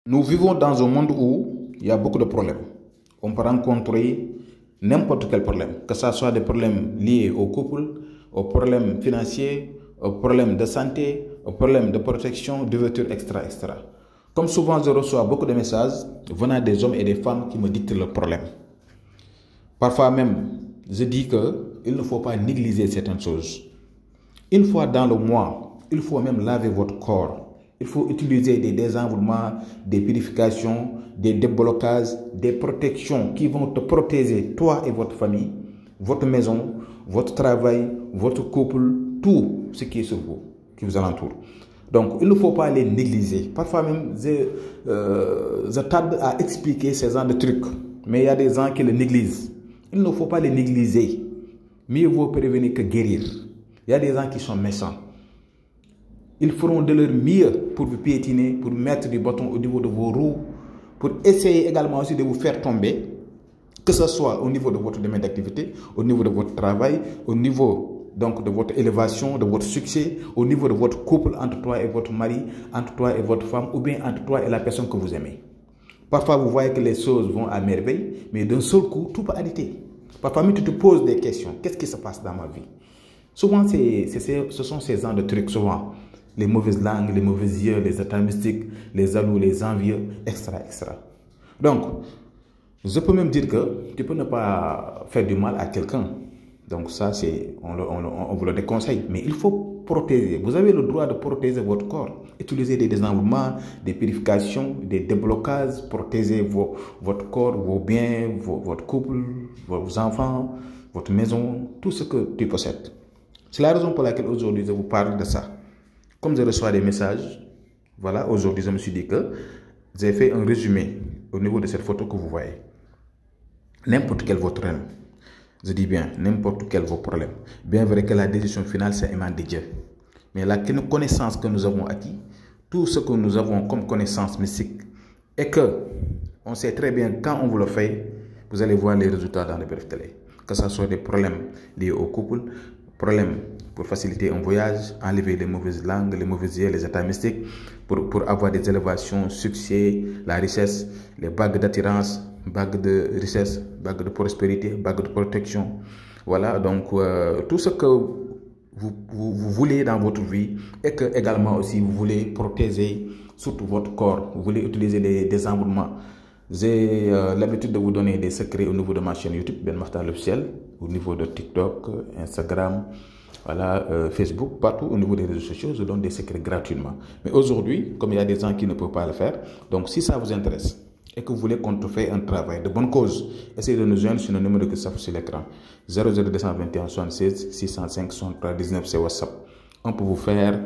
Nous vivons dans un monde où il y a beaucoup de problèmes. On peut rencontrer n'importe quel problème, que ce soit des problèmes liés au couple, aux problèmes financiers, aux problèmes de santé, aux problèmes de protection, d'ouverture, etc. Comme souvent, je reçois beaucoup de messages venant des hommes et des femmes qui me dictent leurs problèmes. Parfois même, je dis qu'il ne faut pas négliger certaines choses. Une fois dans le mois, il faut même laver votre corps. Il faut utiliser des désenveloppements, des purifications, des déblocages, des protections qui vont te protéger, toi et votre famille, votre maison, votre travail, votre couple, tout ce qui est sur vous, qui vous entoure. Donc, il ne faut pas les négliger. Parfois même, je tarde à expliquer ces genres de trucs. Mais il y a des gens qui les négligent. Il ne faut pas les négliger. Mieux vaut prévenir que guérir. Il y a des gens qui sont méchants. Ils feront de leur mieux pour vous piétiner, pour mettre du bâton au niveau de vos roues, pour essayer également aussi de vous faire tomber, que ce soit au niveau de votre domaine d'activité, au niveau de votre travail, au niveau donc de votre élévation, de votre succès, au niveau de votre couple entre toi et votre mari, entre toi et votre femme, ou bien entre toi et la personne que vous aimez. Parfois, vous voyez que les choses vont à merveille, mais d'un seul coup, tout peut arrêter. Parfois, même tu te poses des questions. Qu'est-ce qui se passe dans ma vie? Souvent, ce sont ces genres de trucs, souvent. Les mauvaises langues, les mauvais yeux, les états mystiques, les jaloux, les envieux, etc. Donc, je peux même dire que tu peux ne pas faire du mal à quelqu'un. Donc ça, on vous le déconseille. Mais il faut protéger. Vous avez le droit de protéger votre corps. Utilisez des désenveloppements, des purifications, des déblocages. Protégez votre corps, vos biens, votre couple, vos enfants, votre maison, tout ce que tu possèdes. C'est la raison pour laquelle aujourd'hui je vous parle de ça. Comme je reçois des messages, voilà, aujourd'hui je me suis dit que j'ai fait un résumé au niveau de cette photo que vous voyez. N'importe quel votre problème, je dis bien n'importe quel votre problème, bien vrai que la décision finale c'est émanée de Dieu. Mais la connaissance que nous avons acquis, tout ce que nous avons comme connaissance mystique, et que on sait très bien quand on vous le fait, vous allez voir les résultats dans les brefs télé. Que ce soit des problèmes liés au couple, problèmes pour faciliter un voyage, enlever les mauvaises langues, les mauvais yeux, les états mystiques, pour avoir des élévations, succès, la richesse, les bagues d'attirance, bagues de richesse, bagues de prospérité, bagues de protection. Voilà, donc tout ce que vous voulez dans votre vie et que également aussi vous voulez protéger surtout votre corps, vous voulez utiliser des enveloppements. J'ai l'habitude de vous donner des secrets au niveau de ma chaîne YouTube, Ben Makhtar l'officiel, au niveau de TikTok, Instagram, voilà, Facebook, partout au niveau des réseaux sociaux, je donne des secrets gratuitement. Mais aujourd'hui, comme il y a des gens qui ne peuvent pas le faire, donc si ça vous intéresse et que vous voulez qu'on te fasse un travail de bonne cause, essayez de nous joindre sur le numéro qui s'affiche sur l'écran. 00221 76 605 63 19, c'est WhatsApp. On peut vous faire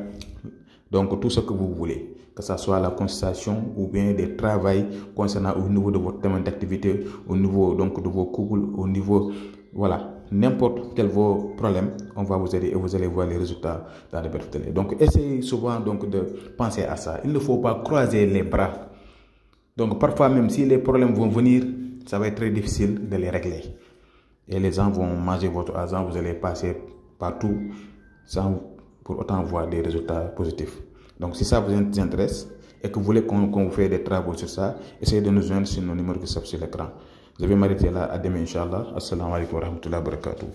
donc tout ce que vous voulez, que ce soit la consultation ou bien des travaux concernant au niveau de votre domaine d'activité, au niveau donc de vos couples, au niveau, voilà, n'importe quel vos problèmes, on va vous aider et vous allez voir les résultats dans les brefs télé. Donc essayez souvent donc de penser à ça. Il ne faut pas croiser les bras. Donc parfois même si les problèmes vont venir, ça va être très difficile de les régler. Et les gens vont manger votre argent, vous allez passer partout sans pour autant voir des résultats positifs. Donc si ça vous intéresse et que vous voulez qu'on vous fasse des travaux sur ça, essayez de nous joindre sur nos numéros qui s'affichent sur l'écran. Je vais m'arrêter là, à demain Inch'Allah. Assalamu alaikum wa rahmatullahi wa barakatuh.